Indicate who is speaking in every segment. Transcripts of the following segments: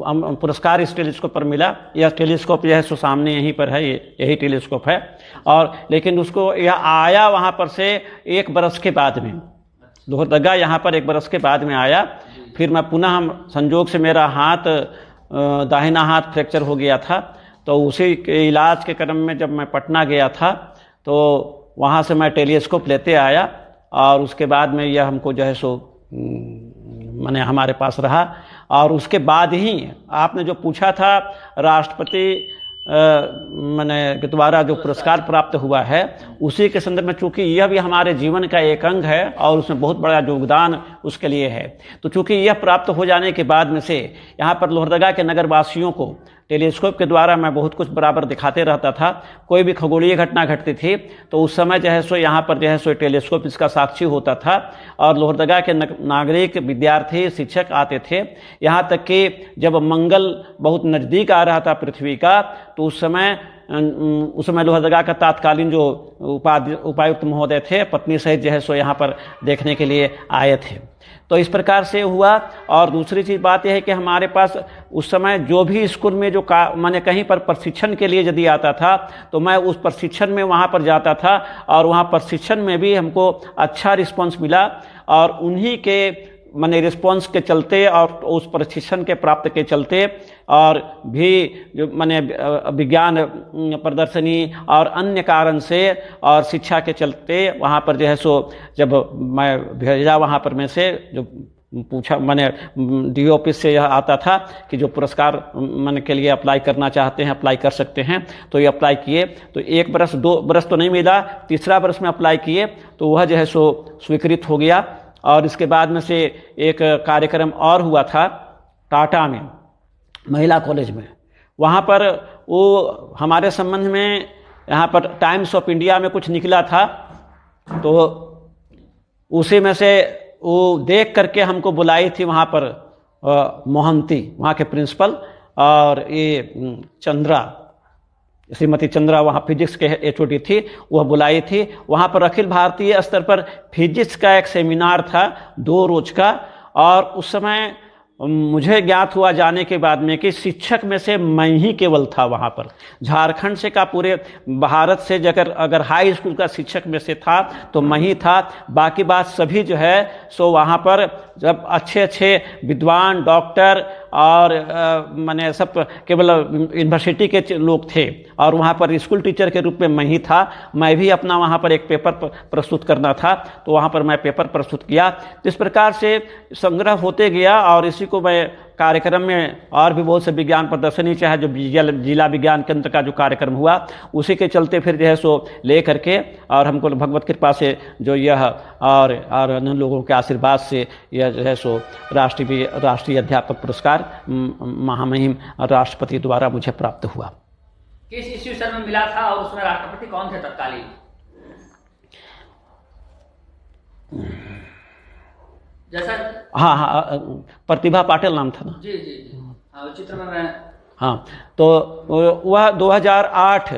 Speaker 1: पुरस्कार इस टेलीस्कोप पर मिला। यह टेलीस्कोप जो है सो सामने यहीं पर है, यही टेलीस्कोप है। और लेकिन उसको यह आया वहाँ पर से 1 बरस के बाद में, लोहरदगा यहाँ पर 1 बरस के बाद में आया। फिर मैं पुनः संजोग से मेरा हाथ, दाहिना हाथ फ्रैक्चर हो गया था, तो उसी के इलाज के क्रम में जब मैं पटना गया था तो वहाँ से मैं टेलीस्कोप लेते आया और उसके बाद में यह हमको जो है सो मैंने हमारे पास रहा। और उसके बाद ही आपने जो पूछा था राष्ट्रपति मैंने के द्वारा जो पुरस्कार प्राप्त हुआ है, उसी के संदर्भ में चूंकि यह भी हमारे जीवन का एक अंग है और उसमें बहुत बड़ा योगदान उसके लिए है, तो चूंकि यह प्राप्त हो जाने के बाद में से यहाँ पर लोहरदगा के नगरवासियों को टेलीस्कोप के द्वारा मैं बहुत कुछ बराबर दिखाते रहता था। कोई भी खगोलीय घटना घटती थी तो उस समय जो है सो यहाँ पर जो है सो टेलीस्कोप इसका साक्षी होता था और लोहरदगा के नागरिक, विद्यार्थी, शिक्षक आते थे। यहाँ तक कि जब मंगल बहुत नज़दीक आ रहा था पृथ्वी का, तो उस समय लोहरदगा का तत्कालीन जो उपायुक्त महोदय थे, पत्नी सहित जो है सो यहाँ पर देखने के लिए आए थे। तो इस प्रकार से हुआ। और दूसरी चीज़ बात यह है कि हमारे पास उस समय जो भी स्कूल में जो मैंने कहीं पर प्रशिक्षण के लिए यदि आता था तो मैं उस प्रशिक्षण में वहाँ पर जाता था और वहाँ प्रशिक्षण में भी हमको अच्छा रिस्पांस मिला। और उन्हीं के मैंने रिस्पांस के चलते और उस प्रशिक्षण के प्राप्त के चलते और भी जो मैंने विज्ञान प्रदर्शनी और अन्य कारण से और शिक्षा के चलते वहाँ पर जो है सो जब मैं भेजा वहाँ पर में से जो पूछा मैंने डी ऑफिस से यह आता था कि जो पुरस्कार मैंने के लिए अप्लाई करना चाहते हैं अप्लाई कर सकते हैं, तो ये अप्लाई किए। तो 1 बरस 2 बरस तो नहीं मिला, तीसरा बरस में अप्लाई किए तो वह जो है सो स्वीकृत हो गया। और इसके बाद में से एक कार्यक्रम और हुआ था टाटा में, महिला कॉलेज में। वहाँ पर वो हमारे संबंध में यहाँ पर टाइम्स ऑफ इंडिया में कुछ निकला था, तो उसी में से वो देख करके हमको बुलाई थी वहाँ पर मोहंती, वहाँ के प्रिंसिपल, और ये चंद्रा, श्रीमती चंद्रा वहाँ फिजिक्स के एचओडी थी, वह बुलाई थी। वहाँ पर अखिल भारतीय स्तर पर फिजिक्स का एक सेमिनार था 2 रोज का। और उस समय मुझे ज्ञात हुआ जाने के बाद में कि शिक्षक में से मैं ही केवल था वहाँ पर। झारखंड से का पूरे भारत से अगर हाई स्कूल का शिक्षक में से था तो मैं ही था। बाकी बात सभी जो है सो वहाँ पर जब अच्छे विद्वान, डॉक्टर और मैंने सब केवल यूनिवर्सिटी के लोग थे और वहाँ पर स्कूल टीचर के रूप में मैं ही था। मैं भी अपना वहाँ पर एक पेपर प्रस्तुत करना था, तो वहाँ पर मैं पेपर प्रस्तुत किया। इस प्रकार से संग्रह होते गया और इसी को मैं कार्यक्रम में और भी बहुत से विज्ञान प्रदर्शनी, चाहे जो जिला विज्ञान केंद्र का जो कार्यक्रम हुआ, उसी के चलते फिर जो है सो ले करके और हमको भगवत कृपा से जो यह और अन्य लोगों के आशीर्वाद से यह जो है सो राष्ट्रीय अध्यापक पुरस्कार महामहिम राष्ट्रपति द्वारा मुझे प्राप्त हुआ।
Speaker 2: किस इंस्टीट्यूशन में मिला था और उसमें राष्ट्रपति कौन थे तत्कालीन? जैसा
Speaker 1: हाँ, प्रतिभा पाटिल नाम था ना।
Speaker 2: जी जी जी, हाँ, चित्र में मैं
Speaker 1: हाँ, तो वह 2008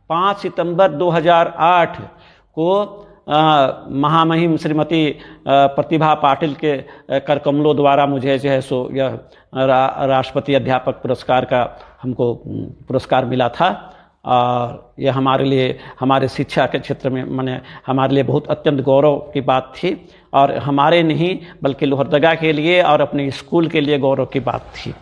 Speaker 1: 5 सितंबर 2008 को महामहिम श्रीमती प्रतिभा पाटिल के करकमलों द्वारा मुझे जो है सो यह राष्ट्रपति अध्यापक पुरस्कार का हमको पुरस्कार मिला था। और यह हमारे लिए, हमारे शिक्षा के क्षेत्र में माने हमारे लिए बहुत अत्यंत गौरव की बात थी, और हमारे नहीं बल्कि लोहरदगा के लिए और अपने स्कूल के लिए गौरव की बात थी।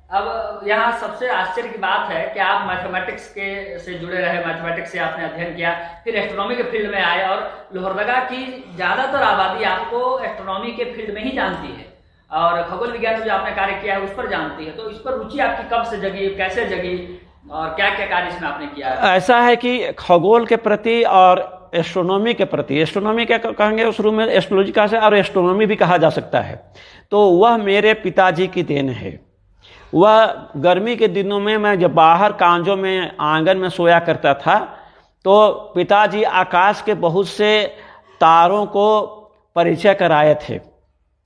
Speaker 2: अब यहाँ सबसे आश्चर्य की बात है कि आप मैथमेटिक्स के से जुड़े रहे, मैथमेटिक्स से आपने अध्ययन किया, फिर एस्ट्रोनॉमी के फील्ड में आए, और लोहरदगा की ज़्यादातर आबादी आपको एस्ट्रोनॉमी के फील्ड में ही जानती है और खगोल विज्ञान में जो आपने कार्य किया है उस पर जानती है। तो इस पर रुचि आपकी कब से जगी, कैसे जगी और क्या क्या कार्य इसमें आपने किया है?
Speaker 1: ऐसा है कि खगोल के प्रति और एस्ट्रोनॉमी के प्रति, एस्ट्रोनॉमी क्या कहेंगे शुरू में, एस्ट्रोलॉजी का से और एस्ट्रोनॉमी भी कहा जा सकता है, तो वह मेरे पिताजी की देन है। वह गर्मी के दिनों में मैं जब बाहर कांजों में आंगन में सोया करता था तो पिताजी आकाश के बहुत से तारों को परिचय कराए थे,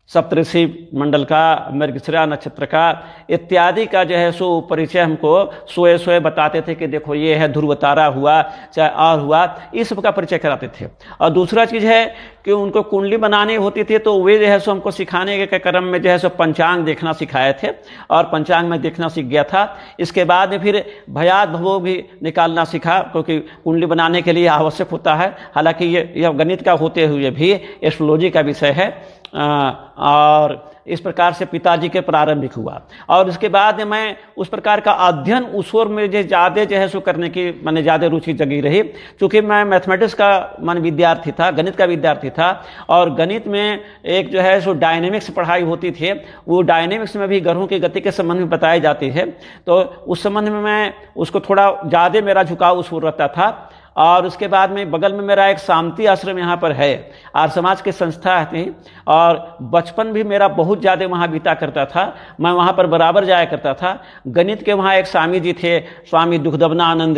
Speaker 1: सप्तऋषि मंडल का, मृगशिरा नक्षत्र का इत्यादि का जो है सो परिचय हमको सोए सोए बताते थे कि देखो ये है ध्रुव तारा हुआ, चाहे और हुआ, इस सब का परिचय कराते थे। और दूसरा चीज़ है कि उनको कुंडली बनानी होती थी तो वे जो है सो हमको सिखाने के क्रम में जो है सो पंचांग देखना सिखाए थे और पंचांग में देखना सीख गया था। इसके बाद में फिर भयात भवोग भी निकालना सीखा, क्योंकि कुंडली बनाने के लिए आवश्यक होता है। हालांकि यह गणित का होते हुए भी एस्ट्रोलॉजी का विषय है। और इस प्रकार से पिताजी के प्रारंभिक हुआ। और उसके बाद मैं उस प्रकार का अध्ययन उस ओर में जो ज़्यादा जो है सो करने की मैंने ज़्यादा रुचि जगी रही, क्योंकि मैं मैथमेटिक्स का विद्यार्थी था, गणित का विद्यार्थी था। और गणित में एक जो है सो डायनेमिक्स पढ़ाई होती थी, वो डायनेमिक्स में भी ग्रहों की गति के संबंध में बताए जाते थे। तो उस संबंध में मैं उसको थोड़ा ज़्यादा मेरा झुकाव उस ओर रहता था। और उसके बाद में बगल में मेरा एक शांति आश्रम यहाँ पर है, आर्य समाज की संस्था थी, और बचपन भी मेरा बहुत ज़्यादा वहाँ बीता करता था। मैं वहाँ पर बराबर जाया करता था। गणित के वहाँ एक स्वामी जी थे, स्वामी दुखदवनानंद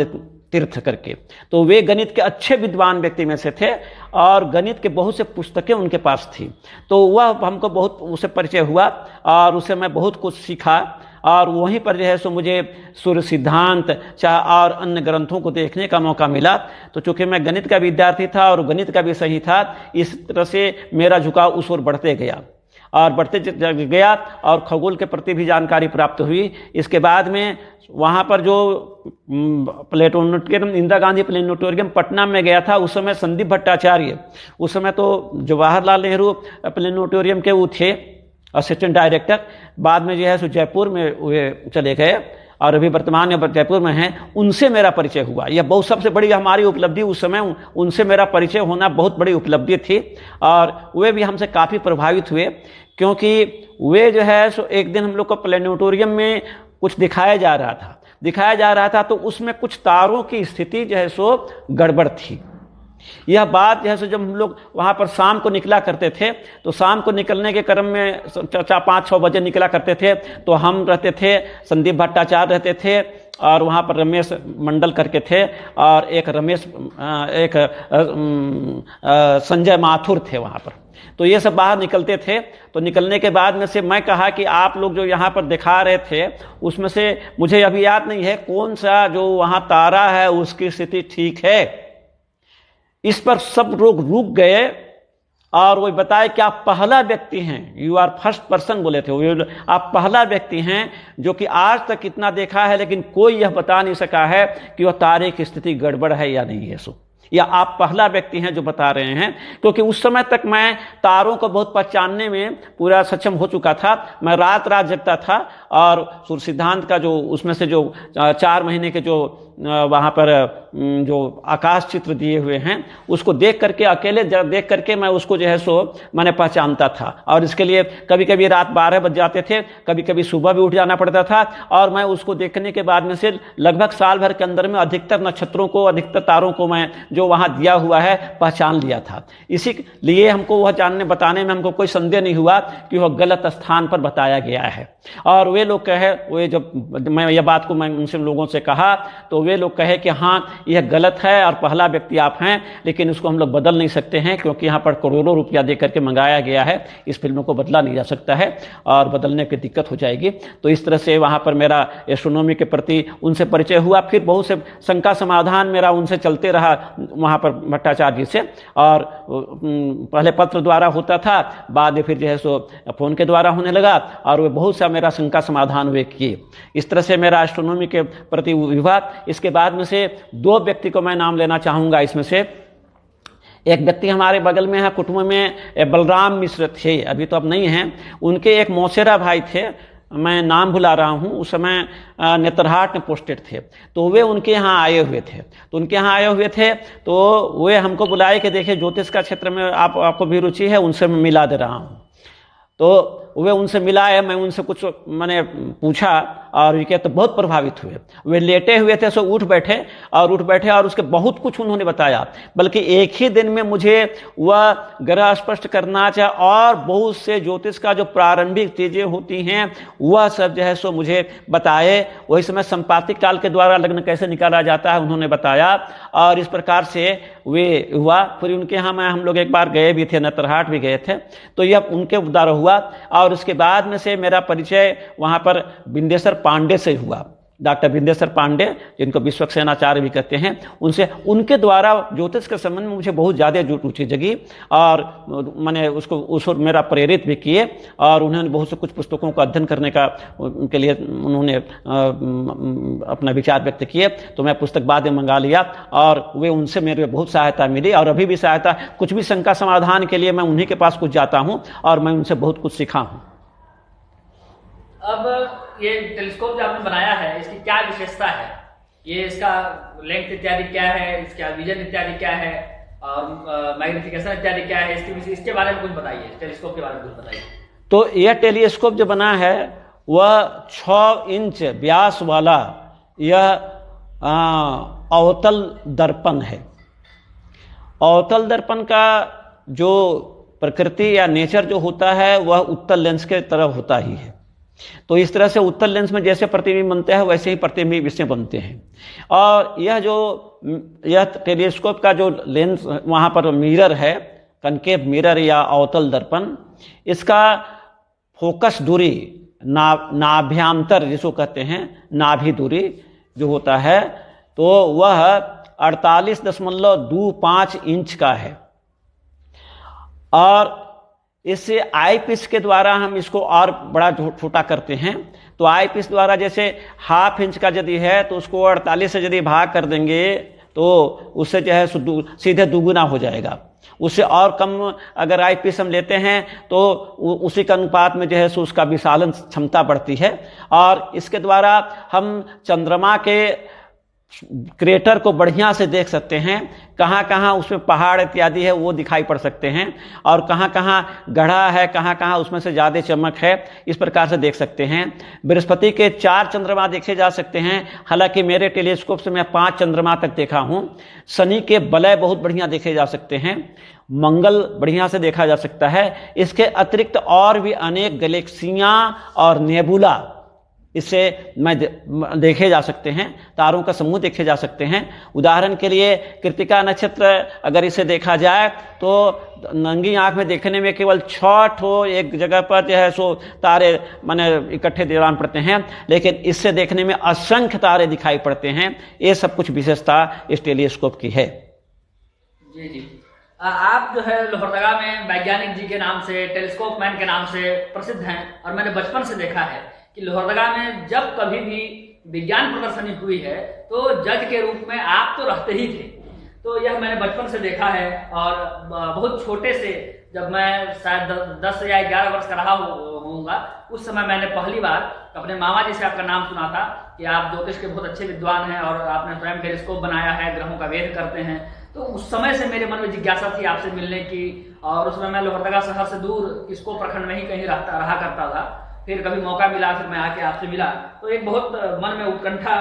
Speaker 1: तीर्थ करके, तो वे गणित के अच्छे विद्वान व्यक्ति में से थे और गणित के बहुत से पुस्तकें उनके पास थी। तो वह हमको बहुत उससे परिचय हुआ और उससे मैं बहुत कुछ सीखा। और वहीं पर जो है सो मुझे सूर्य सिद्धांत चाहे और अन्य ग्रंथों को देखने का मौका मिला। तो चूंकि मैं गणित का विद्यार्थी था और गणित का भी सही था, इस तरह से मेरा झुकाव उस ओर बढ़ते गया और बढ़ते गया और खगोल के प्रति भी जानकारी प्राप्त हुई। इसके बाद में वहाँ पर जो प्लेनेटोरियम, इंदिरा गांधी प्लेनेटोरियम पटना में गया था, उस समय संदीप भट्टाचार्य, उस समय तो जवाहरलाल नेहरू प्लेनेटोरियम के वो थे असिस्टेंट डायरेक्टर। बाद में जो है सो जयपुर में वे चले गए और अभी वर्तमान में जयपुर में हैं। उनसे मेरा परिचय हुआ। यह बहुत सबसे बड़ी हमारी उपलब्धि, उस समय उनसे मेरा परिचय होना बहुत बड़ी उपलब्धि थी। और वे भी हमसे काफ़ी प्रभावित हुए, क्योंकि वे जो है सो एक दिन हम लोग को प्लेनेटोरियम में कुछ दिखाया जा रहा था तो उसमें कुछ तारों की स्थिति जो है सो गड़बड़ थी। यह बात जो है सो जब हम लोग वहाँ पर शाम को निकला करते थे, तो शाम को निकलने के क्रम में 5-6 बजे निकला करते थे, तो हम रहते थे, संदीप भट्टाचार्य रहते थे और वहाँ पर रमेश मंडल करके थे और एक संजय माथुर थे वहाँ पर। तो ये सब बाहर निकलते थे। तो निकलने के बाद में से मैं कहा कि आप लोग जो यहाँ पर दिखा रहे थे उसमें से मुझे अभी याद नहीं है कौन सा जो वहाँ तारा है उसकी स्थिति ठीक है। इस पर सब लोग रुक गए और वो बताए कि आप पहला व्यक्ति हैं, यू आर फर्स्ट पर्सन बोले थे, आप पहला व्यक्ति हैं जो कि आज तक इतना देखा है लेकिन कोई यह बता नहीं सका है कि वह तारे की स्थिति गड़बड़ है या नहीं है। सो या आप पहला व्यक्ति हैं जो बता रहे हैं, क्योंकि उस समय तक मैं तारों को बहुत पहचानने में पूरा सक्षम हो चुका था। मैं रात रात जगता था और सूर्य सिद्धांत का जो उसमें से जो 4 महीने के जो वहाँ पर जो आकाश चित्र दिए हुए हैं उसको देख करके, अकेले देख करके मैं उसको जो है सो मैंने पहचानता था। और इसके लिए कभी कभी रात 12 बज जाते थे, कभी कभी सुबह भी उठ जाना पड़ता था। और मैं उसको देखने के बाद में से लगभग साल भर के अंदर में अधिकतर नक्षत्रों को, अधिकतर तारों को मैं जो वहाँ दिया हुआ है पहचान लिया था। इसीलिए हमको वह जानने बताने में हमको कोई संदेह नहीं हुआ कि वह गलत स्थान पर बताया गया है। और वे लोग कहे, वे जब मैं यह बात को मैं उनसे लोगों से कहा तो वे लोग कहे कि हाँ यह गलत है और पहला व्यक्ति आप हैं, लेकिन उसको हम लोग बदल नहीं सकते हैं क्योंकि यहाँ पर करोड़ों रुपया दे करके मंगाया गया है, इस फिल्म को बदला नहीं जा सकता है और बदलने की दिक्कत हो जाएगी। तो इस तरह से वहाँ पर मेरा एस्ट्रोनॉमी के प्रति उनसे परिचय हुआ। फिर बहुत से शंका समाधान मेरा उनसे चलते रहा वहाँ पर भट्टाचार्य जी से, और पहले पत्र द्वारा होता था, बाद में फिर जो है सो फोन के द्वारा होने लगा और वे बहुत सा मेरा शंका समाधान वे किए। इस तरह से मेरा एस्ट्रोनॉमी के प्रति विवाद। इसके बाद में से 2 व्यक्ति को मैं नाम लेना चाहूँगा। इसमें से एक व्यक्ति हमारे बगल में है, कुटुंब में बलराम मिश्र थे, अभी तो अब नहीं हैं। उनके एक मौसेरा भाई थे, मैं नाम भुला रहा हूँ, उस समय नेतरहाट में पोस्टेड थे। तो वे उनके यहाँ आए हुए थे। तो वे हमको बुलाए कि देखिए ज्योतिष का क्षेत्र में आपको भी रुचि है, उनसे मैं मिला दे रहा हूँ। तो वे उनसे मिला है, मैं उनसे कुछ मैंने पूछा और ये तो बहुत प्रभावित हुए। वे लेटे हुए थे, सो उठ बैठे और उसके बहुत कुछ उन्होंने बताया। बल्कि एक ही दिन में मुझे वह ग्रह स्पष्ट करना चाहे और बहुत से ज्योतिष का जो प्रारंभिक चीजें होती हैं वह सब जो है सो मुझे बताए। वही समय संपातिक काल के द्वारा लग्न कैसे निकाला जाता है उन्होंने बताया, और इस प्रकार से वे हुआ। फिर उनके यहाँ हम लोग एक बार गए भी थे, नेतरहाट भी गए थे, तो यह उनके द्वारा हुआ। और उसके बाद में से मेरा परिचय वहाँ पर बिंदेश्वर पांडे से हुआ, डॉक्टर बिंदेश्वर पांडे, जिनको विश्वक्सेनाचार्य भी कहते हैं, उनके द्वारा ज्योतिष के संबंध में मुझे बहुत ज़्यादा रुचि जगी और मैंने उसको मेरा प्रेरित भी किए। और उन्होंने बहुत से कुछ पुस्तकों का अध्ययन करने का उनके लिए उन्होंने अपना विचार व्यक्त किए। तो मैं पुस्तक बाद में मंगा लिया और वे उनसे मेरे बहुत सहायता मिली, और अभी भी सहायता, कुछ भी शंका समाधान के लिए मैं उन्हीं के पास कुछ जाता हूँ और मैं उनसे बहुत कुछ सीखा हूँ।
Speaker 2: अब ये टेलीस्कोप जो आपने बनाया है, इसकी क्या विशेषता है? ये इसका लेंथ इत्यादि क्या है, इसका विजन इत्यादि क्या है, और मैग्निफिकेशन इत्यादि क्या है, इसके बारे में कुछ बताइए, टेलीस्कोप के बारे में कुछ बताइए। तो
Speaker 1: यह टेलीस्कोप जो बना है वह 6 इंच व्यास वाला यह अवतल दर्पण है। अवतल दर्पण का जो प्रकृति या नेचर जो होता है वह उत्तल लेंस के तरह होता ही है। तो इस तरह से उत्तल लेंस में जैसे प्रतिबिंब बनते हैं वैसे ही प्रतिबिंब इससे बनते हैं। और यह टेलीस्कोप का जो लेंस वहाँ पर मिरर है, कनकेव मिरर या अवतल दर्पण, इसका फोकस दूरी नाभ्यांतर जिसको कहते हैं, नाभि दूरी जो होता है, तो वह 48.25 इंच का है। और इससे आई पीस के द्वारा हम इसको और बड़ा छोटा करते हैं। तो आई पीस द्वारा जैसे 1/2 इंच का यदि है तो उसको 48 से यदि भाग कर देंगे तो उससे जो है सीधे दुगुना हो जाएगा। उससे और कम अगर आई पीस हम लेते हैं तो उसी के अनुपात में जो है उसका विशालन क्षमता बढ़ती है। और इसके द्वारा हम चंद्रमा के क्रेटर को बढ़िया से देख सकते हैं, कहाँ कहाँ उसमें पहाड़ इत्यादि है वो दिखाई पड़ सकते हैं, और कहाँ कहाँ गढ़ा है, कहाँ कहाँ उसमें से ज़्यादा चमक है, इस प्रकार से देख सकते हैं। बृहस्पति के 4 चंद्रमा देखे जा सकते हैं, हालांकि मेरे टेलीस्कोप से मैं 5 चंद्रमा तक देखा हूँ। शनि के वलय बहुत बढ़िया देखे जा सकते हैं, मंगल बढ़िया से देखा जा सकता है। इसके अतिरिक्त और भी अनेक गैलेक्सियाँ और नेबुला इससे देखे जा सकते हैं, तारों का समूह देखे जा सकते हैं। उदाहरण के लिए कृत्तिका नक्षत्र अगर इसे देखा जाए तो नंगी आंख में देखने में केवल 6 ठो एक जगह पर जो है सो तारे माने इकट्ठे दौरान पड़ते हैं, लेकिन इससे देखने में असंख्य तारे दिखाई पड़ते हैं। ये सब कुछ विशेषता इस टेलीस्कोप की है।
Speaker 2: जी जी, आप जो है लोहरदगा में वैज्ञानिक जी के नाम से, टेलीस्कोप मैन के नाम से प्रसिद्ध हैं, और मैंने बचपन से देखा है कि लोहरदगा में जब कभी भी विज्ञान प्रदर्शनी हुई है तो जज के रूप में आप तो रहते ही थे। तो यह मैंने बचपन से देखा है, और बहुत छोटे से, जब मैं शायद 10 या 11 वर्ष का रहा होऊंगा, उस समय मैंने पहली बार अपने मामा जी से आपका नाम सुना था कि आप ज्योतिष के बहुत अच्छे विद्वान हैं और आपने स्वयं टेलीस्कोप बनाया है, ग्रहों का वेध करते हैं। तो उस समय से मेरे मन में जिज्ञासा थी आपसे मिलने की, और उसमें मैं लोहरदगा शहर से दूर इसको प्रखंड में ही कहीं रहा करता था। फिर कभी मौका मिला, फिर मैं आके आपसे मिला, तो एक बहुत मन में उत्कंठा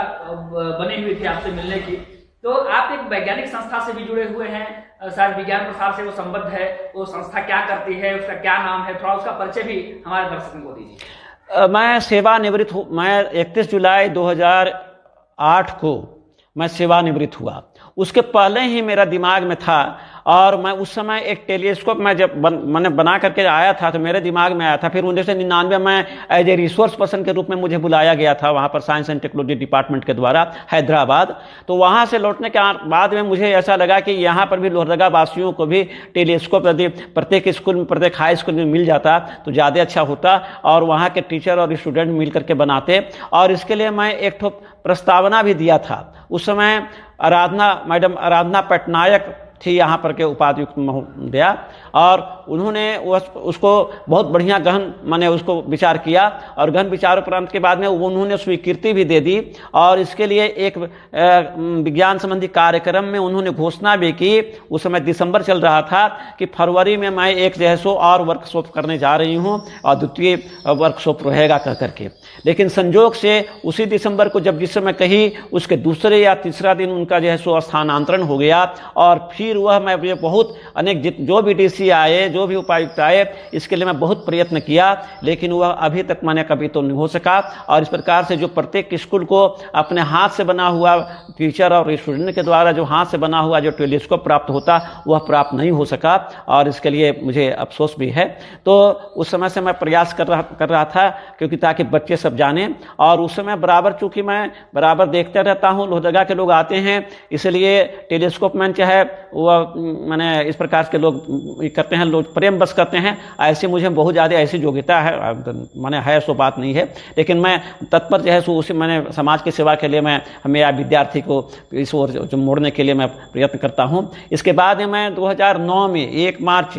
Speaker 2: बनी हुई थी आपसे मिलने की। तो आप एक वैज्ञानिक संस्था से भी जुड़े हुए हैं, शायद विज्ञान प्रसार से वो संबद्ध है, वो संस्था क्या करती है, उसका क्या नाम है, थोड़ा उसका परिचय भी हमारे दर्शकों को दीजिए।
Speaker 1: मैं सेवानिवृत्त हूँ। मैं 31 जुलाई 2008 को मैं सेवानिवृत्त हुआ। उसके पहले ही मेरा दिमाग में था, और मैं उस समय एक टेलीस्कोप मैं जब मैंने बना करके आया था तो मेरे दिमाग में आया था। फिर 1999 में एज ए रिसोर्स पर्सन के रूप में मुझे बुलाया गया था वहाँ पर साइंस एंड टेक्नोलॉजी डिपार्टमेंट के द्वारा हैदराबाद। तो वहाँ से लौटने के बाद में मुझे ऐसा लगा कि यहाँ पर भी लोहरदगा वासियों को भी टेलीस्कोप यदि प्रत्येक स्कूल में, प्रत्येक हाई स्कूल में मिल जाता तो ज़्यादा अच्छा होता, और वहाँ के टीचर और स्टूडेंट मिल करके बनाते। और इसके लिए मैं एक ठो प्रस्तावना भी दिया था। उस समय मैडम आराधना पटनायक थी यहाँ पर के उपायुक्त महोदया, और उन्होंने उसको बहुत बढ़िया गहन माने उसको विचार किया, और गहन विचार उपरांत के बाद में उन्होंने स्वीकृति भी दे दी, और इसके लिए एक विज्ञान संबंधी कार्यक्रम में उन्होंने घोषणा भी की। उस समय दिसंबर चल रहा था कि फरवरी में मैं एक जो है सो और वर्कशॉप करने जा रही हूँ और द्वितीय वर्कशॉप रहेगा कह करके। लेकिन संजोग से उसी दिसंबर को जब जिस समय कही, उसके दूसरे या तीसरा दिन उनका जो है सो स्थानांतरण हो गया, और फिर वह मैं बहुत अनेक जो भी डीसी आए, जो भी उपायुक्त आए, इसके लिए मैं बहुत प्रयत्न किया, लेकिन वह अभी तक मैंने कभी तो नहीं हो सका। और इस प्रकार से जो प्रत्येक स्कूल को अपने हाथ से बना हुआ टीचर और स्टूडेंट के द्वारा जो हाथ से बना हुआ जो टेलीस्कोप प्राप्त होता, वह प्राप्त नहीं हो सका, और इसके लिए मुझे अफसोस भी है। तो उस समय से मैं प्रयास कर रहा था, क्योंकि ताकि बच्चे सब जाने, और उस समय बराबर चूंकि मैं बराबर देखते रहता हूँ, लोहरदगा के लोग आते हैं, इसलिए टेलीस्कोप मैन चाहे वह मैंने इस प्रकार के लोग करते हैं, लोग प्रेम बस करते हैं, ऐसे मुझे बहुत ज़्यादा ऐसी योग्यता है मैंने है, सो बात नहीं है, लेकिन मैं तत्पर जो है सो उसी मैंने समाज की सेवा के लिए मैं मेरा विद्यार्थी को इस ओर जो मोड़ने के लिए मैं प्रयत्न करता हूँ। इसके बाद मैं 2009 में 1 मार्च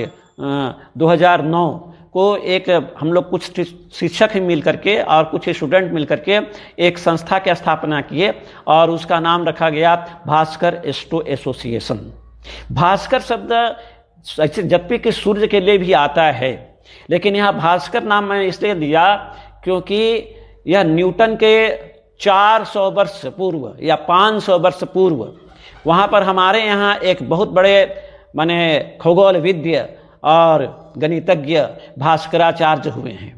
Speaker 1: 2009 को एक हम लोग कुछ शिक्षक ही मिल करके और कुछ स्टूडेंट मिल करके एक संस्था की स्थापना किए, और उसका नाम रखा गया भास्कर एस्ट्रो एसोसिएशन। भास्कर शब्द जबकि कि सूर्य के लिए भी आता है, लेकिन यहाँ भास्कर नाम मैंने इसलिए दिया क्योंकि यह न्यूटन के 400 वर्ष पूर्व या 500 वर्ष पूर्व वहाँ पर हमारे यहाँ एक बहुत बड़े माने खगोलविद्य और गणितज्ञ भास्कराचार्य हुए हैं।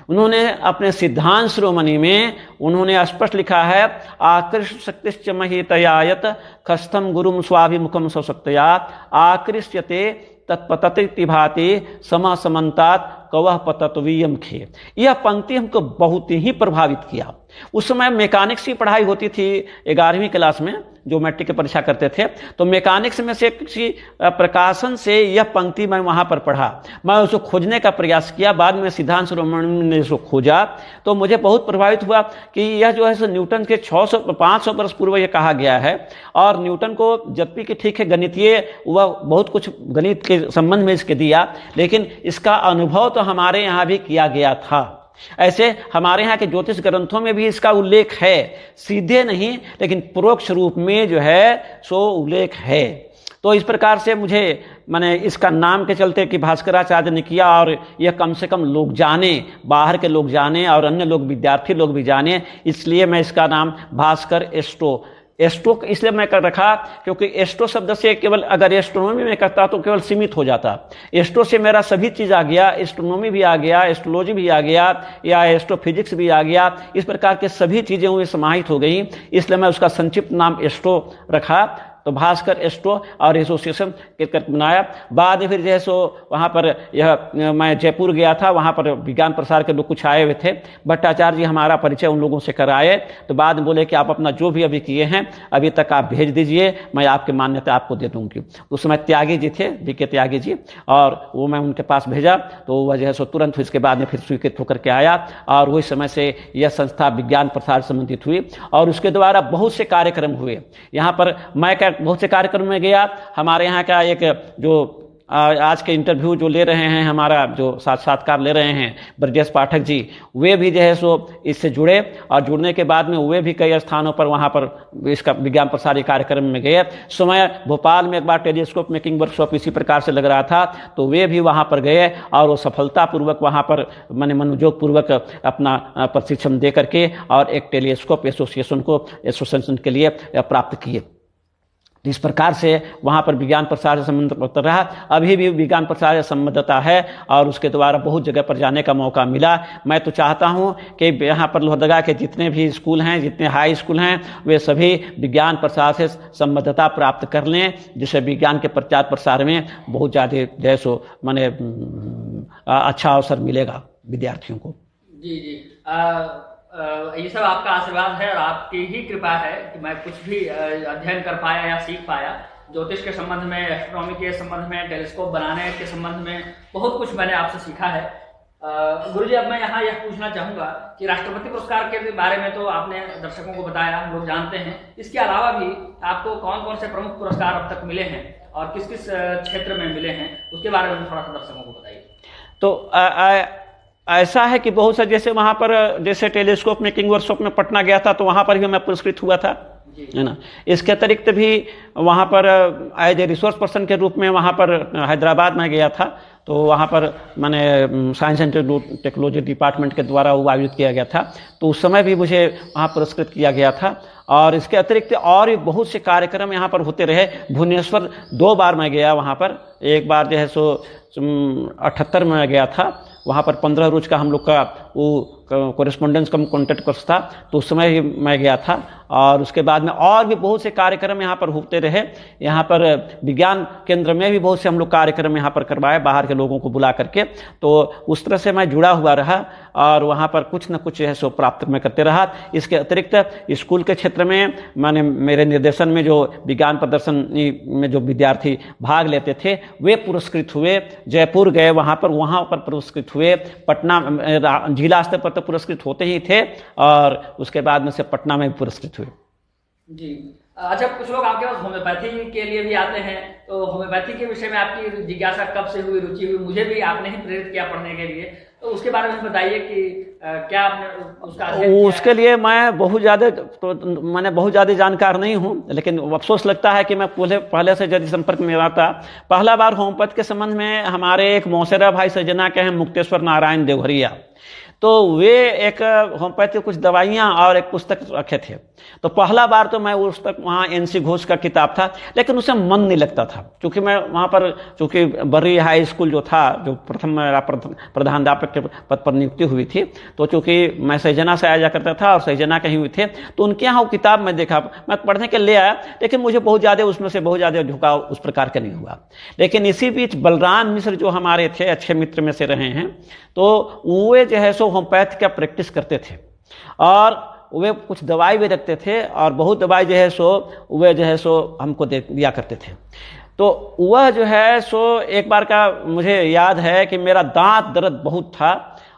Speaker 1: उन्होंने अपने सिद्धांत शिरोमणि में उन्होंने स्पष्ट लिखा है, आकृष्ट शक्तिश्च महितयायत खस्तम गुरुम स्वाभिमुखम सशक्तया आकृष्यते तत्पतति भाति सम समन्तात कवह पतत्वीयम खे। यह पंक्ति हमको बहुत ही प्रभावित किया। उस समय मैकेनिक्स की पढ़ाई होती थी 11वीं क्लास में, जो मैट्रिक की परीक्षा करते थे, तो मैकेनिक्स में से किसी प्रकाशन से यह पंक्ति मैं वहाँ पर पढ़ा, मैं उसको खोजने का प्रयास किया। बाद में सिद्धांत शिरोमणि ने उसको खोजा तो मुझे बहुत प्रभावित हुआ कि यह जो है सो न्यूटन के 500 वर्ष पूर्व यह कहा गया है। और न्यूटन को जबकि कि ठीक है गणितीय वह बहुत कुछ गणित के संबंध में इसके दिया, लेकिन इसका अनुभव तो हमारे यहाँ भी किया गया था। ऐसे हमारे यहाँ के ज्योतिष ग्रंथों में भी इसका उल्लेख है, सीधे नहीं लेकिन परोक्ष रूप में जो है सो उल्लेख है। तो इस प्रकार से मुझे मैंने इसका नाम के चलते कि भास्कराचार्य ने किया, और यह कम से कम लोग जाने, बाहर के लोग जाने और अन्य लोग विद्यार्थी लोग भी जाने, इसलिए मैं इसका नाम भास्कर एस्ट्रो इसलिए मैं कर रखा क्योंकि एस्ट्रो शब्द से केवल अगर एस्ट्रोनॉमी में करता तो केवल सीमित हो जाता। एस्ट्रो से मेरा सभी चीज़ आ गया, एस्ट्रोनॉमी भी आ गया, एस्ट्रोलॉजी भी आ गया, या एस्ट्रोफिजिक्स भी आ गया, इस प्रकार के सभी चीज़ें वो समाहित हो गई, इसलिए मैं उसका संक्षिप्त नाम एस्ट्रो रखा। तो भास्कर एस्ट्रो और एसोसिएशन के कर बनाया। बाद में फिर जो है सो वहाँ पर यह मैं जयपुर गया था, वहाँ पर विज्ञान प्रसार के लोग कुछ आए हुए थे, भट्टाचार्य जी हमारा परिचय उन लोगों से कराए। तो बाद में बोले कि आप अपना जो भी अभी किए हैं अभी तक आप भेज दीजिए, मैं आपकी मान्यता आपको दे दूँगी। उस समय त्यागी जी थे, DK त्यागी जी, और वो मैं उनके पास भेजा तो वह जो है सो तुरंत इसके बाद में फिर स्वीकृत होकर के आया, और वही समय से यह संस्था विज्ञान प्रसार संबंधित हुई, और उसके द्वारा बहुत से कार्यक्रम हुए। यहाँ पर मैं बहुत से कार्यक्रम में गया। हमारे यहाँ का एक जो आज के इंटरव्यू जो ले रहे हैं, हमारा जो साक्षात्कार ले रहे हैं ब्रजेश पाठक जी, वे भी जो है सो इससे जुड़े, और जुड़ने के बाद में वे भी कई स्थानों पर वहाँ पर इसका विज्ञान प्रसारी कार्यक्रम में गए। समय भोपाल में एक बार टेलीस्कोप मेकिंग वर्कशॉप इसी प्रकार से लग रहा था, तो वे भी वहाँ पर गए और वो सफलतापूर्वक वहाँ पर मैंने मनोयोग पूर्वक अपना प्रशिक्षण दे करके और एक टेलीस्कोप एसोसिएशन के लिए प्राप्त किए। इस प्रकार से वहाँ पर विज्ञान प्रसार से संबंध रहा। अभी भी विज्ञान प्रसार से संबद्धता है और उसके द्वारा बहुत जगह पर जाने का मौका मिला। मैं तो चाहता हूँ कि यहाँ पर लोहरदगा के जितने भी स्कूल हैं, जितने हाई स्कूल हैं, वे सभी विज्ञान प्रसार से संबद्धता प्राप्त कर लें, जिससे विज्ञान के प्रचार प्रसार में बहुत ज़्यादा जैसो माने अच्छा अवसर मिलेगा विद्यार्थियों को।
Speaker 2: जी जी ये सब आपका आशीर्वाद है और आपकी ही कृपा है कि मैं कुछ भी अध्ययन कर पाया या सीख पाया। ज्योतिष के संबंध में, एस्ट्रोनॉमी के संबंध में, टेलीस्कोप बनाने के संबंध में बहुत कुछ मैंने आपसे सीखा है। गुरुजी, अब मैं यहाँ यह पूछना चाहूँगा कि राष्ट्रपति पुरस्कार के बारे में तो आपने दर्शकों को बताया, हम लोग जानते हैं। इसके अलावा भी आपको कौन कौन से प्रमुख पुरस्कार अब तक मिले हैं और किस किस क्षेत्र में मिले हैं, उसके बारे में थोड़ा सा दर्शकों को बताइए।
Speaker 1: तो ऐसा है कि बहुत सा, जैसे वहाँ पर जैसे टेलीस्कोप मेकिंग वर्कशॉप में पटना गया था, तो वहाँ पर भी मैं पुरस्कृत हुआ था, है ना। इसके अतिरिक्त भी वहाँ पर एज ए रिसोर्स पर्सन के रूप में वहाँ पर हैदराबाद में गया था, तो वहाँ पर मैंने साइंस एंड टेक्नोलॉजी डिपार्टमेंट के द्वारा वो आयोजित किया गया था, तो उस समय भी मुझे वहाँ पुरस्कृत किया गया था। और इसके अतिरिक्त और भी बहुत से कार्यक्रम यहाँ पर होते रहे। भुवनेश्वर 2 बार मैं गया वहाँ पर, एक बार जो है सो 78 में गया था, वहाँ पर 15 रोज का हम लोग का वो कोरेस्पोंडेंस कम कॉन्टेक्ट कोर्स था, तो उस समय ही मैं गया था। और उसके बाद में और भी बहुत से कार्यक्रम यहाँ पर होते रहे। यहाँ पर विज्ञान केंद्र में भी बहुत से हम लोग कार्यक्रम यहाँ पर करवाए, बाहर के लोगों को बुला करके, तो उस तरह से मैं जुड़ा हुआ रहा और वहाँ पर कुछ न कुछ है सो प्राप्त मैं करते रहा। इसके अतिरिक्त स्कूल के क्षेत्र में मैंने मेरे निर्देशन में जो विज्ञान प्रदर्शन में जो विद्यार्थी भाग लेते थे वे पुरस्कृत हुए। जयपुर गए, वहाँ पर पुरस्कृत हुए। पटना जिला स्तर पर तो पुरस्कृत होते ही थे और उसके बाद में से पटना में भी पुरस्कृत हुए।
Speaker 2: जी, अच्छा, कुछ लोग आपके पास होम्योपैथी के लिए भी आते हैं, तो होम्योपैथी के विषय में आपकी जिज्ञासा कब से हुई, रुचि हुई? मुझे भी आपने ही प्रेरित किया पढ़ने के लिए, तो उसके बारे में बताइए कि क्या आपने उसका
Speaker 1: उसके लिए मैं बहुत ज़्यादा जानकार नहीं हूँ, लेकिन अफसोस लगता है कि मैं पहले से यदि संपर्क में रहा था। पहला बार होम्योपैथी के संबंध में हमारे एक मौसेरा भाई सजना के हैं, मुक्तेश्वर नारायण देवघरिया, तो वे एक होम्योपैथी कुछ दवाइयाँ और एक पुस्तक रखे थे। तो पहला बार तो मैं उस तक वहाँ NC घोष का किताब था, लेकिन उससे मन नहीं लगता था, क्योंकि मैं वहाँ पर चूँकि बर्री हाई स्कूल जो था, जो प्रथम मेरा प्रधानाध्यापक के पद पर नियुक्ति हुई थी, तो चूँकि मैं सैजना से आया करता था और सैजना कहीं हुए थे, तो उनके यहाँ वो किताब मैं देखा, मैं पढ़ने के लिए आया, लेकिन मुझे उसमें से बहुत ज़्यादा झुकाव उस प्रकार का नहीं हुआ। लेकिन इसी बीच बलराम मिश्र जो हमारे थे, अच्छे मित्र में से रहे हैं, तो वे जो है सो होम्योपैथी का प्रैक्टिस करते थे और वे कुछ दवाई भी रखते थे और बहुत दवाई जो है सो वे जो है सो हमको दिया करते थे। तो वह जो है सो एक बार का मुझे याद है कि मेरा दांत दर्द बहुत था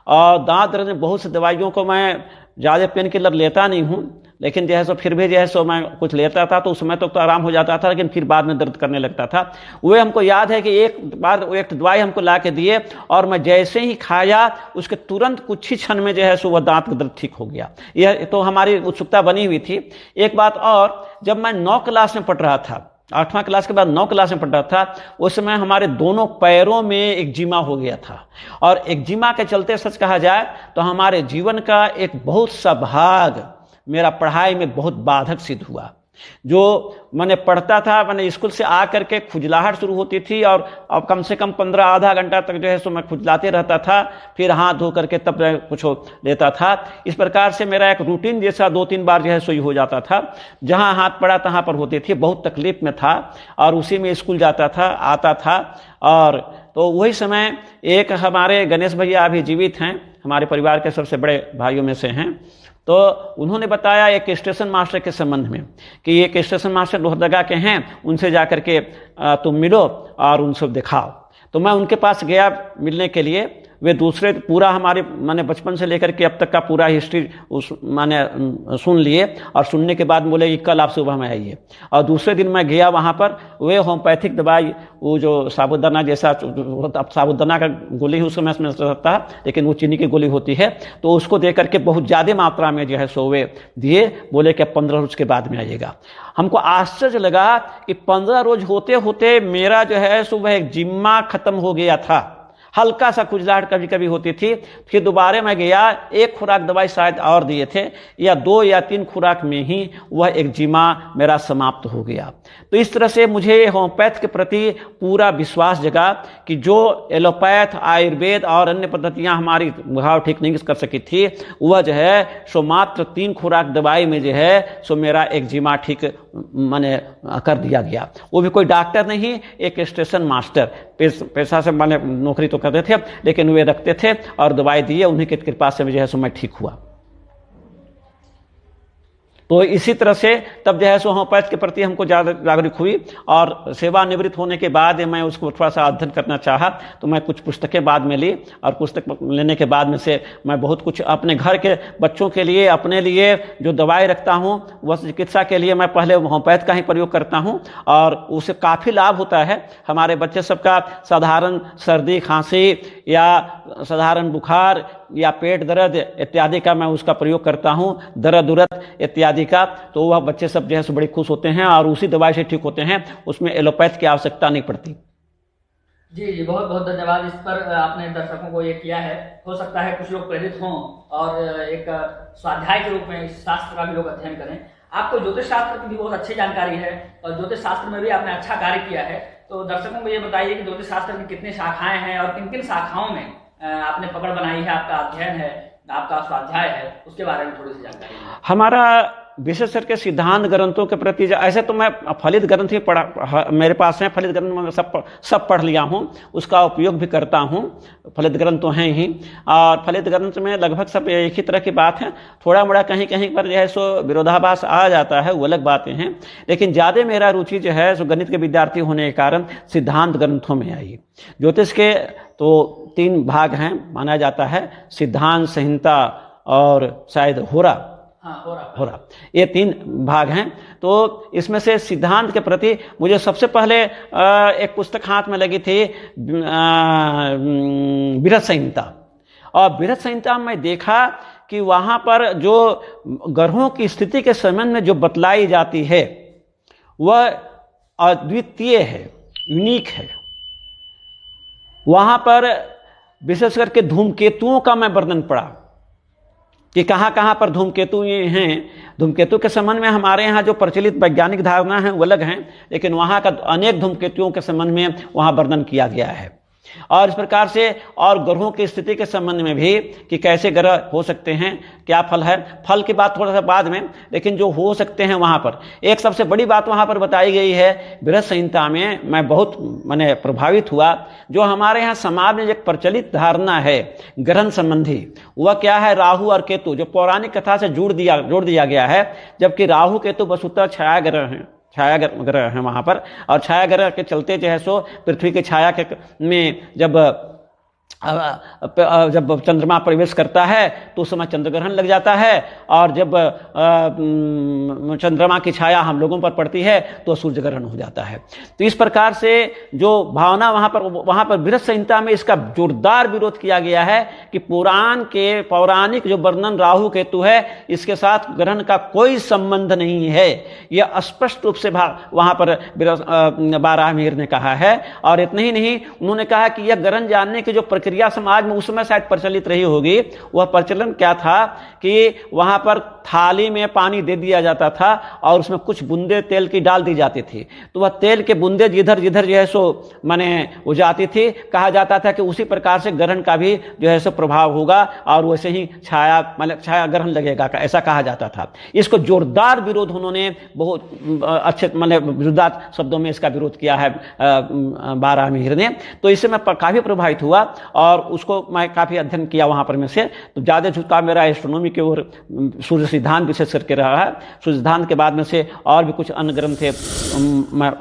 Speaker 1: और दांत दर्द में बहुत सी दवाइयों को मैं ज़्यादा पेन किलर लेता नहीं हूँ, लेकिन जो है सो फिर भी जो है सो मैं कुछ लेता था, तो उस समय तो आराम हो जाता था, लेकिन फिर बाद में दर्द करने लगता था। वे हमको याद है कि एक बार एक दवाई हमको ला के दिए और मैं जैसे ही खाया उसके तुरंत कुछ ही क्षण में जो है सो वह दांत का दर्द ठीक हो गया। यह तो हमारी उत्सुकता बनी हुई थी। एक बात और, जब मैं 9 क्लास में पढ़ रहा था, 8वां क्लास के बाद 9 क्लास में पढ़ रहा था, उस समय हमारे दोनों पैरों में एक्जिमा हो गया था और एक्जिमा के चलते सच कहा जाए तो हमारे जीवन का एक बहुत सा भाग मेरा पढ़ाई में बहुत बाधक सिद्ध हुआ। जो मैंने पढ़ता था, मैंने स्कूल से आकर के खुजलाहट शुरू होती थी और अब कम से कम 15 आधा घंटा तक जो है सो मैं खुजलाते रहता था, फिर हाथ धो करके तब कुछ लेता था। इस प्रकार से मेरा एक रूटीन जैसा 2-3 बार जो है सो हो जाता था। जहां हाथ पड़ा तहां पर होती थी, बहुत तकलीफ में था और उसी में स्कूल जाता था, आता था। और तो वही समय एक हमारे गणेश भैया अभी जीवित हैं, हमारे परिवार के सबसे बड़े भाइयों में से हैं, तो उन्होंने बताया एक स्टेशन मास्टर के संबंध में कि एक स्टेशन मास्टर लोहरदगा के हैं, उनसे जाकर के तुम मिलो और उनसे दिखाओ। तो मैं उनके पास गया मिलने के लिए। वे दूसरे पूरा हमारे माने बचपन से लेकर के अब तक का पूरा हिस्ट्री माने सुन लिए और सुनने के बाद बोले कि कल आप सुबह में आइए। और दूसरे दिन मैं गया वहाँ पर, वे होम्योपैथिक दवाई, वो जो साबुदाना जैसा, अब साबुदाना का गोली उस समय में रहता है, लेकिन वो चीनी की गोली होती है, तो उसको दे करके बहुत ज़्यादा मात्रा में जो है सो वे दिए, बोले कि 15 रोज के बाद में आइएगा। हमको आश्चर्य लगा कि 15 रोज होते होते मेरा जो है सुबह एक जिम्मा खत्म हो गया था। हल्का सा खुजलाहट कभी कभी होती थी। फिर दोबारा मैं गया, एक खुराक दवाई शायद और दिए थे, या 2 या 3 खुराक में ही वह एक्जिमा मेरा समाप्त हो गया। तो इस तरह से मुझे होम्योपैथ के प्रति पूरा विश्वास जगा कि जो एलोपैथ, आयुर्वेद और अन्य पद्धतियां हमारी घाव ठीक नहीं कर सकी थी, वह जो है सो मात्र 3 खुराक दवाई में जो है सो मेरा एक्जिमा ठीक मैंने कर दिया गया। वो भी कोई डॉक्टर नहीं, एक स्टेशन मास्टर, पैसा से मैंने नौकरी तो करते थे, लेकिन वे रखते थे और दवाई दिए, उन्हीं की कृपा से जो है सो मैं ठीक हुआ। तो इसी तरह से तब जो है सो होम्योपैथ के प्रति हमको ज़्यादा जागरूक हुई, और सेवानिवृत्त होने के बाद मैं उसको थोड़ा सा अध्ययन करना चाहा, तो मैं कुछ पुस्तकें बाद में ली, और पुस्तक लेने के बाद में से मैं बहुत कुछ अपने घर के बच्चों के लिए, अपने लिए जो दवाई रखता हूँ वह चिकित्सा के लिए मैं पहले होम्योपैथ का ही प्रयोग करता हूँ, और उससे काफ़ी लाभ होता है। हमारे बच्चे सबका साधारण सर्दी खांसी या साधारण बुखार या पेट दर्द इत्यादि का मैं उसका प्रयोग करता हूँ, दर्द उरद इत्यादि का, तो वह बच्चे सब जो है सो बड़े खुश होते हैं और उसी दवाई से ठीक होते हैं, उसमें एलोपैथ की आवश्यकता नहीं पड़ती।
Speaker 2: जी जी, बहुत बहुत धन्यवाद। इस पर आपने दर्शकों को ये किया है। हो सकता है कुछ लोग प्रेरित हों और एक स्वाध्याय के रूप में इस शास्त्र का भी लोग अध्ययन करें। आपको ज्योतिष शास्त्र की भी बहुत अच्छी जानकारी है और ज्योतिष शास्त्र में भी आपने अच्छा कार्य किया है। तो दर्शकों को ये बताइए कि ज्योतिष शास्त्र की कितनी शाखाएं हैं और किन किन शाखाओं में आपने पकड़ बनाई है, आपका अध्ययन है, आपका स्वाध्याय है, उसके बारे में थोड़ी सी जानकारी।
Speaker 1: हमारा विशेष करके सिद्धांत ग्रंथों के प्रति, ऐसे तो मैं फलित ग्रंथ ही पढ़ा, मेरे पास है फलित ग्रंथ, मैं सब पढ़ लिया हूँ, उसका उपयोग भी करता हूँ। फलित ग्रंथ तो हैं ही, और फलित ग्रंथ में लगभग सब एक ही तरह की बात है। थोड़ा मोड़ा कहीं कहीं पर जो है सो विरोधाभास आ जाता है, वो अलग बातें हैं, लेकिन ज़्यादा मेरा रुचि जो है सो गणित के विद्यार्थी होने के कारण सिद्धांत ग्रंथों में आई। ज्योतिष के तो 3 भाग हैं माना जाता है, सिद्धांत, संहिता और शायद होरा, होरा, ये 3 भाग हैं। तो इसमें से सिद्धांत के प्रति मुझे सबसे पहले एक पुस्तक हाथ में लगी थी, बृहत संहिता, और बृहत संहिता में देखा कि वहाँ पर जो ग्रहों की स्थिति के संबंध में जो बतलाई जाती है वह अद्वितीय है, यूनिक है। वहाँ पर विशेष करके धूमकेतुओं का मैं वर्णन पढ़ा कि कहाँ कहाँ पर धूमकेतु ये हैं। धूमकेतु के संबंध में हमारे यहाँ जो प्रचलित वैज्ञानिक धारणा है वो अलग हैं, लेकिन वहाँ का अनेक धूमकेतुओं के संबंध में वहाँ वर्णन किया गया है। और इस प्रकार से और ग्रहों की स्थिति के संबंध में भी कि कैसे ग्रह हो सकते हैं, क्या फल है, फल की बात थोड़ा सा बाद में, लेकिन जो हो सकते हैं वहाँ पर एक सबसे बड़ी बात वहाँ पर बताई गई है बृहत संहिता में। मैं बहुत मैंने प्रभावित हुआ। जो हमारे यहाँ समाज में एक प्रचलित धारणा है ग्रहण संबंधी, वह क्या है, राहु और केतु, जो पौराणिक कथा से जोड़ दिया गया है, जबकि राहु केतु वसुतः छाया ग्रह हैं, छाया ग्रह है वहाँ पर। और छाया ग्रह के चलते जो है सो पृथ्वी की छाया के में जब चंद्रमा प्रवेश करता है तो उस समय चंद्र ग्रहण लग जाता है, और जब चंद्रमा की छाया हम लोगों पर पड़ती है तो सूर्य ग्रहण हो जाता है। तो इस प्रकार से जो भावना वहाँ पर बृहत संहिता में इसका जोरदार विरोध किया गया है कि पुराण के पौराणिक जो वर्णन राहु केतु है, इसके साथ ग्रहण का कोई संबंध नहीं है। यह स्पष्ट रूप से वहाँ पर बारामीर ने कहा है। और इतना ही नहीं, उन्होंने कहा कि यह ग्रहण जानने की जो प्रक्रिया समाज में उस समय शायद प्रचलित रही होगी, वह प्रचलन क्या था कि वहां पर थाली में पानी दे दिया जाता था और उसमें कुछ बूंदे तेल की डाल दी जाती थी, तो वह तेल के बूंदे जिधर जिधर जो है सो माने वो जाती थी, कहा जाता था कि उसी प्रकार से ग्रहण का भी जो है सो प्रभाव होगा और वैसे ही छाया मतलब छाया ग्रहण लगेगा, ऐसा कहा जाता था। इसको जोरदार विरोध उन्होंने बहुत अच्छे मतलब जोरदार शब्दों में इसका विरोध किया है बारामीर ने। तो इससे मैं काफी प्रभावित हुआ और उसको मैं काफ़ी अध्ययन किया वहाँ पर में से। तो ज़्यादा झुकाव मेरा एस्ट्रोनॉमी की ओर सूर्य सिद्धांत विशेष करके रहा है। सूर्य सिद्धांत के बाद में से और भी कुछ अन्य ग्रंथ थे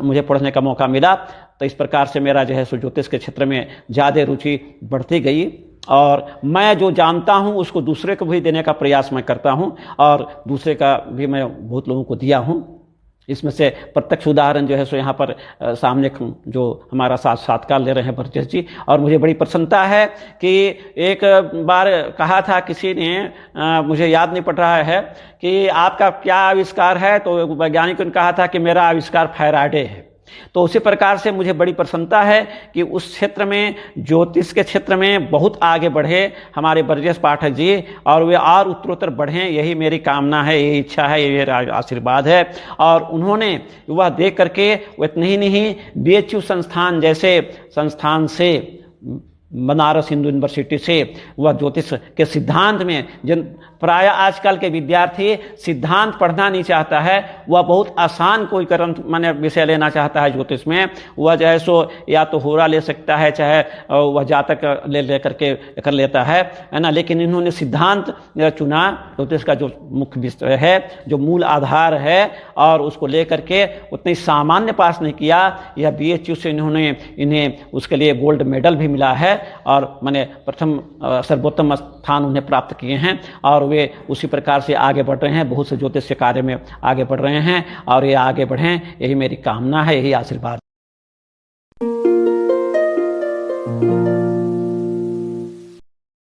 Speaker 1: मुझे पढ़ने का मौका मिला। तो इस प्रकार से मेरा जो है सो ज्योतिष के क्षेत्र में ज़्यादा रुचि बढ़ती गई और मैं जो जानता हूँ उसको दूसरे को भी देने का प्रयास मैं करता हूँ और दूसरे का भी मैं बहुत लोगों को दिया हूँ। इसमें से प्रत्यक्ष उदाहरण जो है सो यहाँ पर सामने जो हमारा साक्षात्कार ले रहे हैं बरजेश जी, और मुझे बड़ी प्रसन्नता है कि एक बार कहा था किसी ने, मुझे याद नहीं पड़ रहा है कि आपका क्या आविष्कार है, तो वैज्ञानिक ने कहा था कि मेरा आविष्कार फैराडे है। तो उसी प्रकार से मुझे बड़ी प्रसन्नता है कि उस क्षेत्र में ज्योतिष के क्षेत्र में बहुत आगे बढ़े हमारे बरजेश पाठक जी, और वे और उत्तरोत्तर बढ़ें, यही मेरी कामना है, यही इच्छा है, ये आशीर्वाद है। और उन्होंने वह देख करके वो इतना ही नहीं, BHU संस्थान जैसे संस्थान से बनारस हिंदू यूनिवर्सिटी से वह ज्योतिष के सिद्धांत में जिन प्राय आजकल के विद्यार्थी सिद्धांत पढ़ना नहीं चाहता है, वह बहुत आसान कोई कर्म माने विषय लेना चाहता है ज्योतिष में, वह जो है सो या तो होरा ले सकता है, चाहे वह जातक ले करके कर लेता है ना। लेकिन इन्होंने सिद्धांत चुना, ज्योतिष का जो मुख्य विषय है, जो मूल आधार है, और उसको लेकर के उतनी सामान्य पास नहीं किया। यह BHU से इन्हें उसके लिए गोल्ड मेडल भी मिला है और माने प्रथम सर्वोत्तम स्थान उन्हें प्राप्त किए हैं, और वे उसी प्रकार से आगे बढ़ रहे हैं, बहुत से ज्योतिष कार्य में आगे बढ़ रहे हैं, और ये आगे बढ़ें, यही मेरी कामना है, यही आशीर्वाद।